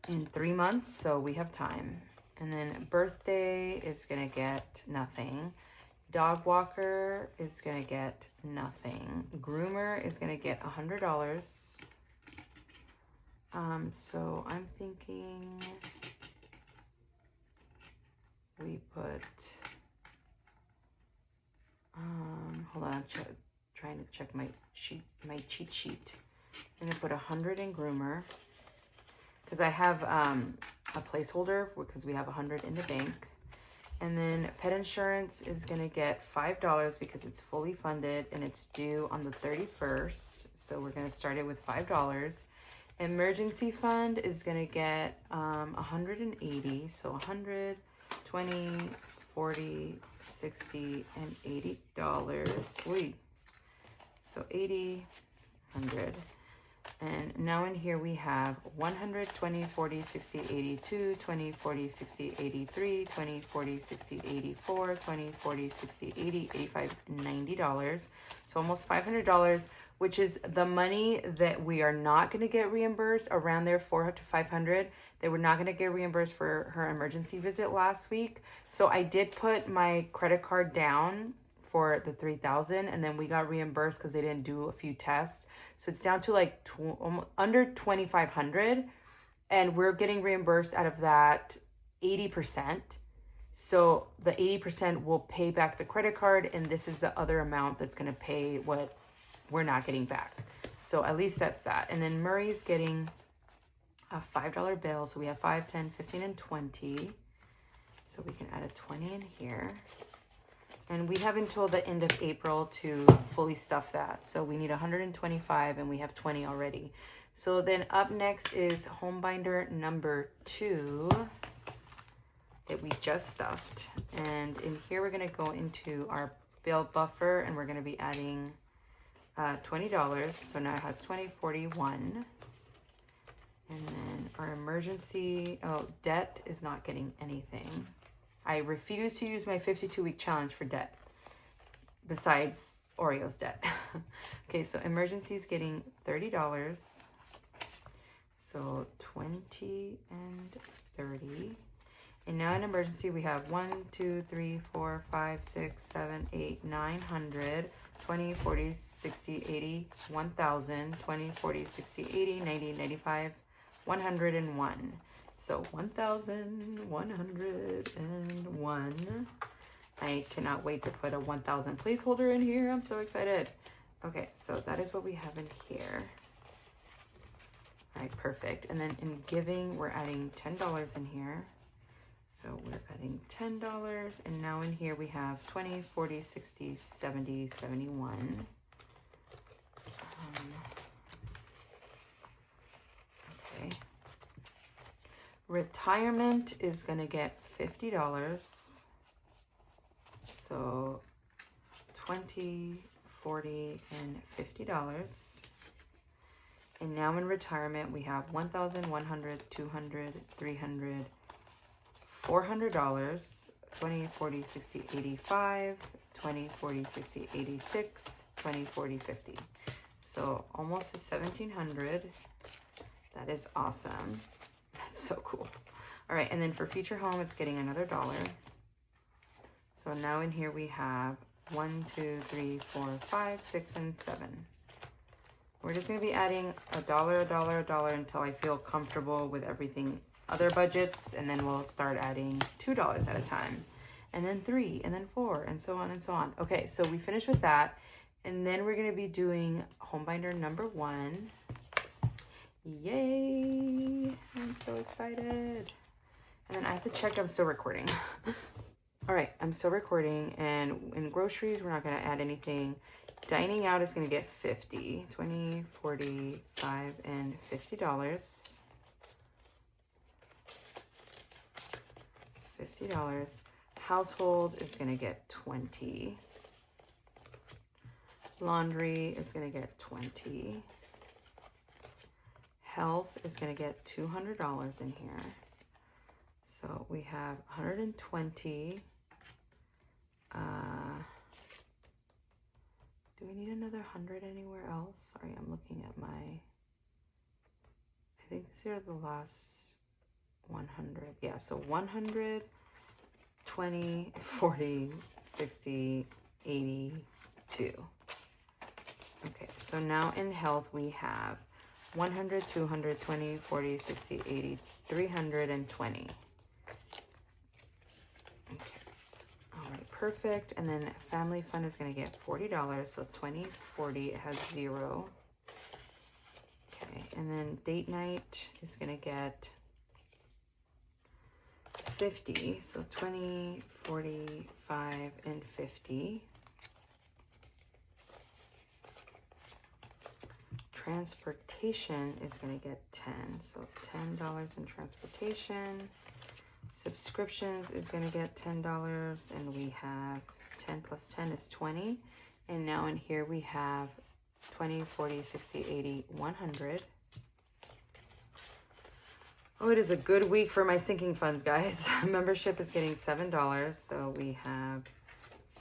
[SPEAKER 1] in 3 months, so we have time. And then birthday is gonna get nothing. Dog walker is gonna get nothing. Groomer is gonna get $100. So I'm thinking we put hold on, I'm trying to check my cheat sheet. I'm gonna put 100 in groomer because I have a placeholder because we have 100 in the bank. And then pet insurance is gonna get $5 because it's fully funded and it's due on the 31st. So we're gonna start it with $5. Emergency fund is gonna get 180. So 100, 20, 40, 60, and $80. Wait. So 80, 100. And now in here we have 100, 20, 40, 60, 82, 20, 40, 60, 83, 20, 40, 60, 84, 20, 40, 60, 80, 85, $90. So almost $500, which is the money that we are not going to get reimbursed, around there, 400 to 500. They were not going to get reimbursed for her emergency visit last week. So I did put my credit card down for the $3,000, and then we got reimbursed because they didn't do a few tests. So it's down to like under $2,500, and we're getting reimbursed out of that 80%. So the 80% will pay back the credit card, and this is the other amount that's going to pay what we're not getting back. So at least that's that. And then Murray's getting a $5 bill. So we have 5, 10, 15, and 20. So we can add a 20 in here. And we have until the end of April to fully stuff that. So we need 125, and we have 20 already. So then up next is home binder number 2 that we just stuffed. And in here we're going to go into our bill buffer, and we're going to be adding $20. So now it has 20, 41. And then our emergency, debt is not getting anything. I refuse to use my 52-week challenge for debt, besides Oreo's debt. Okay, so emergency is getting $30. So 20 and 30. And now in emergency, we have 1, 2, 3, 4, 5, 6, 7, 8, 900, 20, 40, 60, 80, 1,000, 20, 40, 60, 80, 90, 95, 101. So 1,101. I cannot wait to put a 1,000 placeholder in here. I'm so excited. Okay, so that is what we have in here. All right, perfect. And then in giving, we're adding $10 in here. So we're adding $10. And now in here we have 20, 40, 60, 70, 71. Okay. Retirement is going to get $50. So 20, 40, and $50. And now in retirement, we have 1,100, 200, 300, $400, 20, 40, 60, 85, 20, 40, 60, 86, 20, 40, 50. So almost to 1,700. That is awesome. That's so cool. All right, and then for future home, it's getting another $1. So now in here we have 1, 2, 3, 4, 5, 6, and 7. We're just going to be adding $1, $1, $1 until I feel comfortable with everything, other budgets, and then we'll start adding $2 at a time, and then 3, and then 4, and so on and so on. Okay, so we finished with that, and then we're going to be doing home binder number 1. Yay! I'm so excited. And then I have to check I'm still recording. All right, I'm still recording, and in groceries, we're not going to add anything. Dining out is going to get 50, 20, 40, 5, and $50. $50. Household is going to get 20. Laundry is going to get 20. Health is going to get $200 in here. So we have 120. Do we need another 100 anywhere else? Sorry, I'm looking at my, I think these are the last 100. Yeah, so 100, 20, 40, 60, 82. Okay, so now in health we have 100, 200, 20, 40, 60, 80, 320. Okay. All right, perfect. And then family fund is going to get $40. So 20, 40, it has 0. Okay, and then date night is going to get 50. So 20, 40, 5, and 50. Transportation is going to get 10. So $10 in transportation. Subscriptions is going to get $10. And we have 10 plus 10 is 20. And now in here we have 20, 40, 60, 80, 100. Oh, it is a good week for my sinking funds, guys. Membership is getting $7. So we have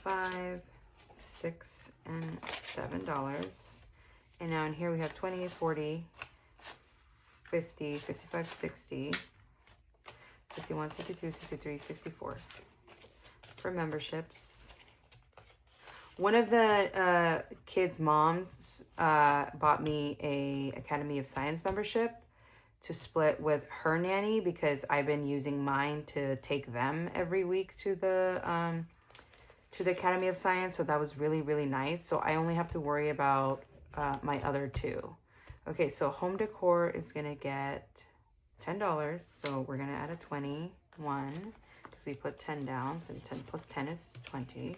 [SPEAKER 1] $5, $6, and $7. And now in here we have 20, 40, 50, 55, 60, 61, 62, 63, 64 for memberships. One of the kids' moms bought me a Academy of Science membership to split with her nanny because I've been using mine to take them every week to the Academy of Science. So that was really, really nice. So I only have to worry about my other two. Okay, so home decor is gonna get $10. So we're gonna add a 21 because we put 10 down. So 10 plus 10 is 20.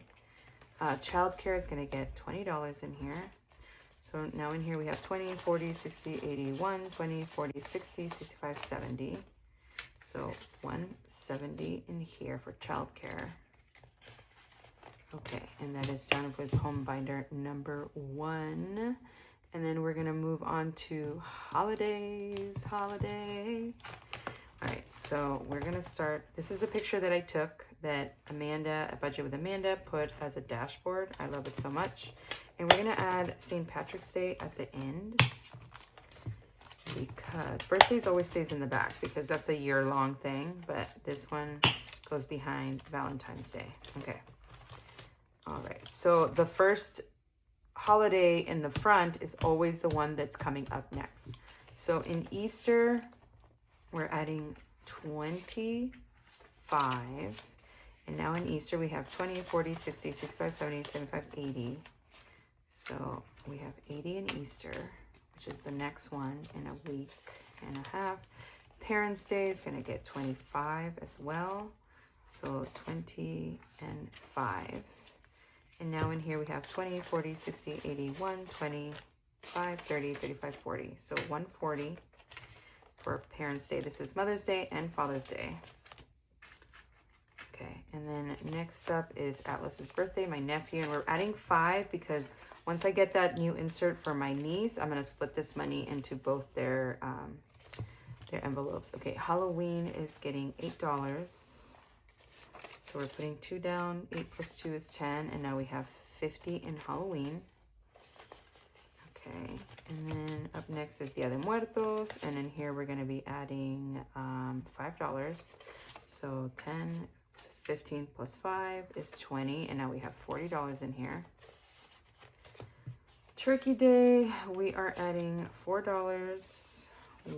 [SPEAKER 1] Childcare is gonna get $20 in here. So now in here we have 20, 40, 60, 81, 20, 40, 60, 65, 70. So 170 in here for childcare. Okay, and that is done with home binder number 1. And then we're gonna move on to holidays, holiday. All right, so we're gonna start. This is a picture that I took that Amanda, a budget with Amanda, put as a dashboard. I love it so much. And we're gonna add St. Patrick's Day at the end because birthdays always stays in the back because that's a year-long thing, but this one goes behind Valentine's Day. Okay. All right, so the first holiday in the front is always the one that's coming up next. So in Easter, we're adding 25. And now in Easter, we have 20, 40, 60, 65, 70, 75, 80. So we have 80 in Easter, which is the next one in a week and a half. Parents' Day is going to get 25 as well. So 20 and 5. And now in here we have 20, 40, 60, 81, 25, 30, 35, 40. So 140 for Parents' Day. This is Mother's Day and Father's Day. Okay, and then next up is Atlas's birthday, my nephew, and we're adding 5 because once I get that new insert for my niece, I'm gonna split this money into both their envelopes. Okay, Halloween is getting $8. So we're putting 2 down. 8 plus 2 is 10, and now we have 50 in Halloween. Okay, and then up next is Dia de Muertos, and in here we're gonna be adding $5. So 10, 15 plus 5 is 20, and now we have $40 in here. Turkey Day, we are adding $4.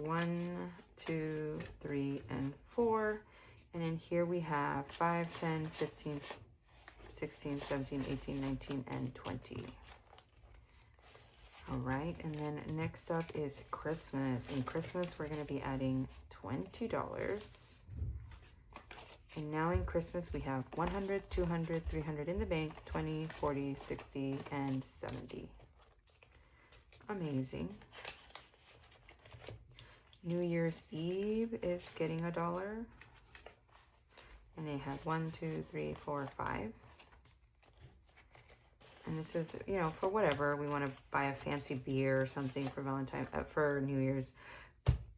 [SPEAKER 1] 1, 2, 3, and 4. And in here we have 5, 10, 15, 16, 17, 18, 19, and 20. All right, and then next up is Christmas. In Christmas, we're gonna be adding $20. And now in Christmas, we have 100, 200, 300 in the bank, 20, 40, 60, and 70. Amazing. New Year's Eve is getting $1. And it has 1, 2, 3, 4, 5. And this is, you know, for whatever. We want to buy a fancy beer or something for for New Year's.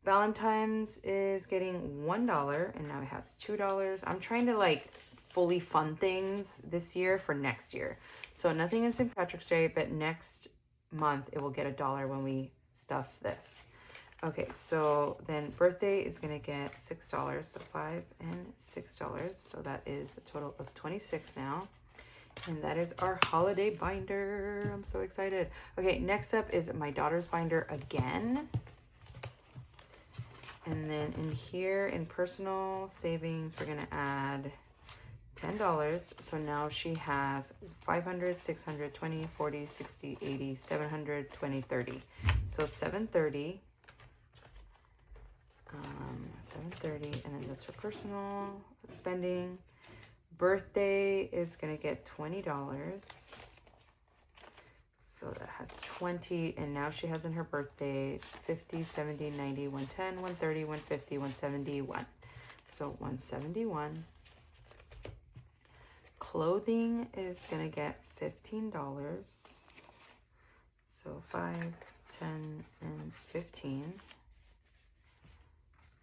[SPEAKER 1] Valentine's is getting $1, and now it has $2. I'm trying to like fully fund things this year for next year. So nothing in St. Patrick's Day, but next month it will get $1 when we stuff this. Okay, so then birthday is gonna get $6, so 5 and $6. So that is a total of 26 now. And that is our holiday binder. I'm so excited. Okay, next up is my daughter's binder again. And then in here in personal savings, we're gonna add $10. So now she has 500, 600, 20, 40, 60, 80, 700, 20, 30. So 730. 730, and then that's for personal spending. Birthday is gonna get $20. So that has 20, and now she has in her birthday 50, 70, 90, 110, 130, 150, 171. So 171. Clothing is gonna get $15. So 5, 10, and 15.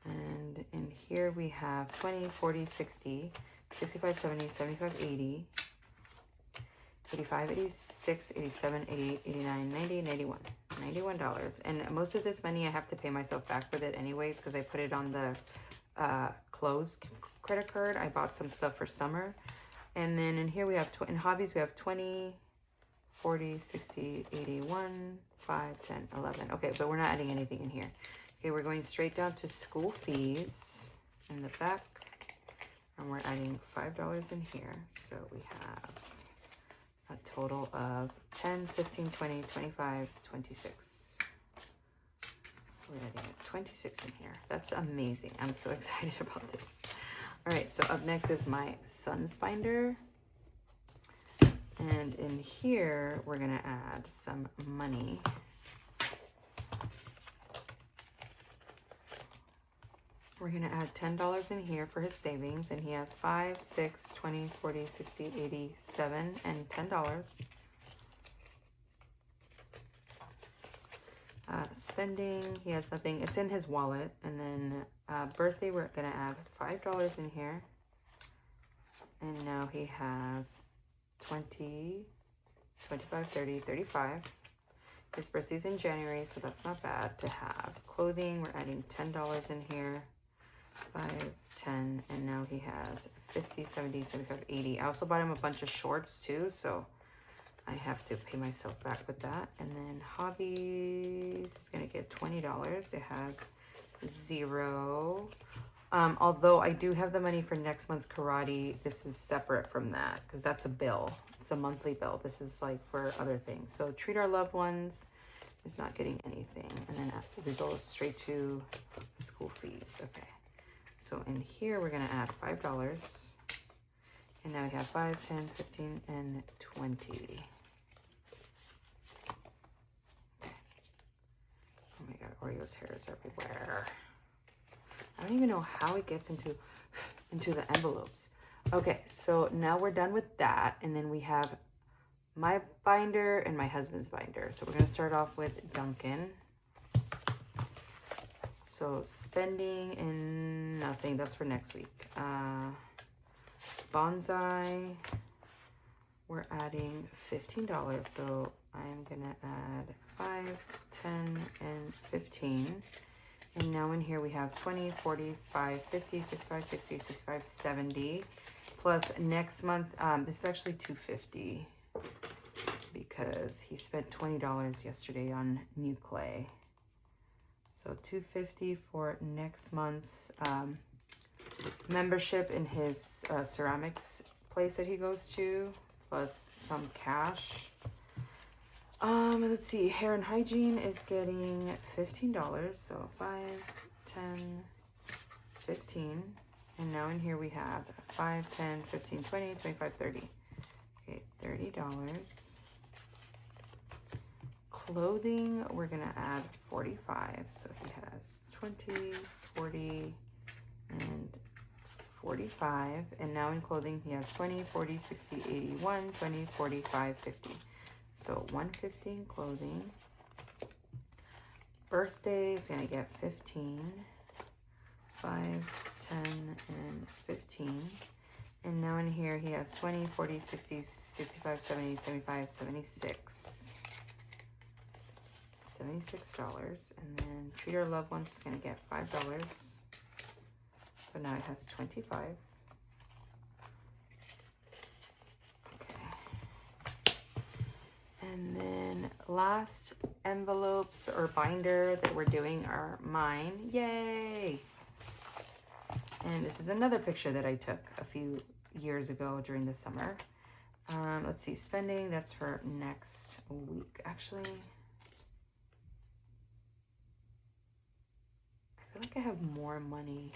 [SPEAKER 1] And in here we have 20, 40, 60, 65, 70, 75, 80, 85, 86, 87, 88, 89, 90, 91. $91. And most of this money I have to pay myself back with it anyways because I put it on the clothes credit card. I bought some stuff for summer. And then in here we have, in hobbies, we have 20, 40, 60, 81, 5, 10, 11. Okay, but we're not adding anything in here. Okay, we're going straight down to school fees in the back. And we're adding $5 in here. So we have a total of 10, 15, 20, 25, 26. We're adding 26 in here. That's amazing. I'm so excited about this. All right, so up next is my son's binder. And in here, we're gonna add some money. We're gonna add $10 in here for his savings, and he has 5, 6, 20, 40, 60, 80, 7, and $10. Spending, he has nothing. It's in his wallet. And then birthday, we're gonna add $5 in here. And now he has 20, 25, 30, 35. His birthday's in January, so that's not bad to have. Clothing, we're adding $10 in here. 5, 10, and now he has 50, 70, 75, 80. I also bought him a bunch of shorts too, so I have to pay myself back with that. And then hobbies is gonna get $20. It has 0. Although I do have the money for next month's karate, this is separate from that because that's a bill. It's a monthly bill. This is like for other things. So treat our loved ones is not getting anything. And then we go straight to school fees. Okay. So in here, we're going to add $5. And now we have 5, 10, 15, and 20. Okay. Oh my God, Oreo's hair is everywhere. I don't even know how it gets into the envelopes. Okay, so now we're done with that. And then we have my binder and my husband's binder. So we're going to start off with Duncan. So spending and nothing, that's for next week. Bonsai, we're adding $15. So I'm gonna add 5, 10, and 15. And now in here we have 20, 45, 50, 55, 60, 65, 70. Plus next month, this is actually $250 because he spent $20 yesterday on new clay. So $250 for next month's membership in his ceramics place that he goes to, plus some cash. Let's see, hair and hygiene is getting $15. So 5, 10, 15. And now in here we have 5, 10, 15, 20, 25, 30. Okay, $30. Clothing, we're gonna add 45. So he has 20, 40, and 45. And now in clothing, he has 20, 40, 60, 81, 20, 45, 50. So 150 in clothing. Birthday is gonna get 15. 5, 10, and 15. And now in here, he has 20, 40, 60, 65, 70, 75, 76. $76. And then treat our loved ones is going to get $5. So now it has 25. Okay. And then last envelopes or binder that we're doing are mine. Yay! And this is another picture that I took a few years ago during the summer. Let's see, spending, that's for next week. Actually, I feel like I have more money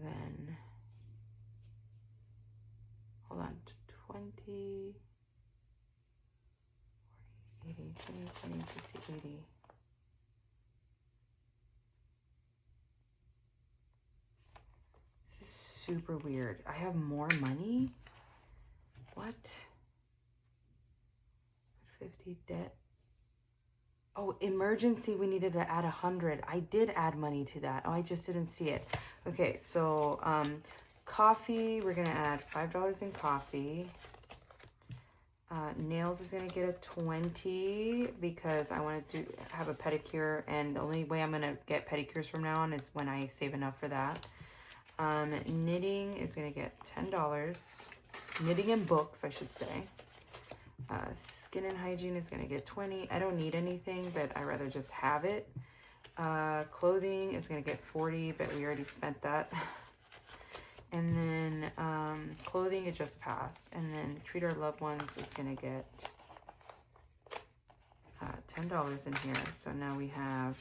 [SPEAKER 1] than, hold on, 20, 40, 80, 20, 20, 60, 80. This is super weird. I have more money? What? Pay debt. Oh, emergency, we needed to add 100. I did add money to that. Oh, I just didn't see it. Okay, so coffee, we're gonna add $5 in coffee. Nails is gonna get a 20 because I wanted to have a pedicure, and the only way I'm gonna get pedicures from now on is when I save enough for that. Knitting is gonna get $10. Knitting and books, I should say. Skin and hygiene is gonna get 20. I don't need anything, but I rather just have it. Clothing is gonna get 40, but we already spent that. And then clothing, it just passed. And then treat our loved ones is gonna get $10 in here. So now we have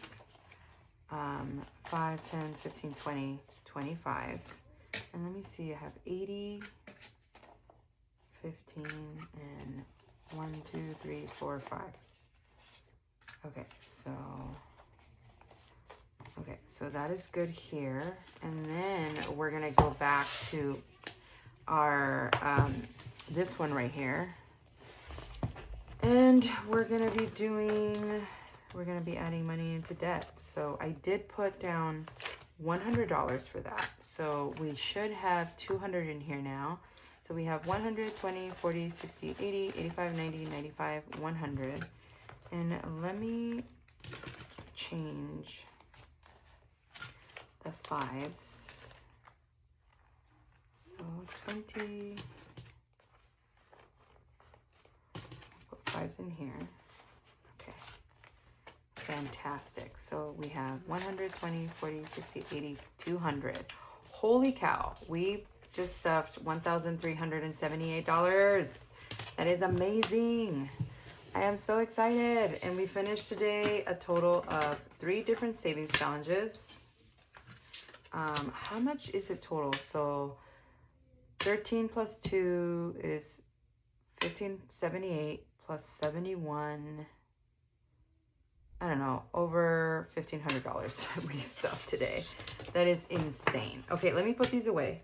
[SPEAKER 1] 5, 10, 15, 20, 25. And let me see, I have 80, 15, and 1, 2, 3, 4, 5. Okay, so that is good here. And then we're gonna go back to our, this one right here. And we're gonna be adding money into debt. So I did put down $100 for that. So we should have 200 in here now. So we have 100, 20, 40, 60, 80, 85, 90, 95, 100. And let me change the 5s. So 20. Put 5s in here. Okay. Fantastic. So we have 100, 20, 40, 60, 80, 200. Holy cow. We just stuffed $1,378. That is amazing. I am so excited. And we finished today a total of 3 different savings challenges. How much is it total? So 13 plus 2 is 1578 plus 71. I don't know, over $1,500 we stuffed today. That is insane. Okay, let me put these away.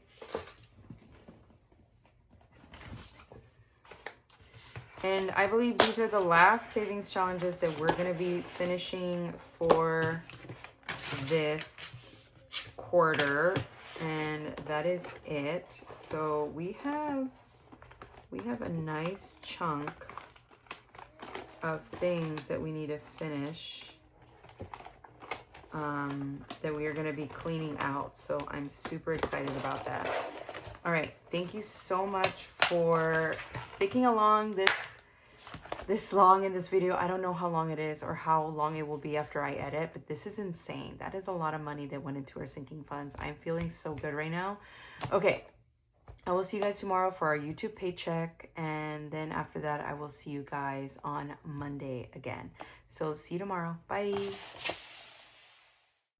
[SPEAKER 1] And I believe these are the last savings challenges that we're going to be finishing for this quarter, and that is it. So we have a nice chunk of things that we need to finish, that we are going to be cleaning out. So I'm super excited about that. All right, thank you so much for sticking along this long in this video. I don't know how long it is or how long it will be after I edit, but this is insane. That is a lot of money that went into our sinking funds. I'm feeling so good right now. Okay, I will see you guys tomorrow for our YouTube paycheck, and then after that I will see you guys on Monday again. So see you tomorrow. Bye.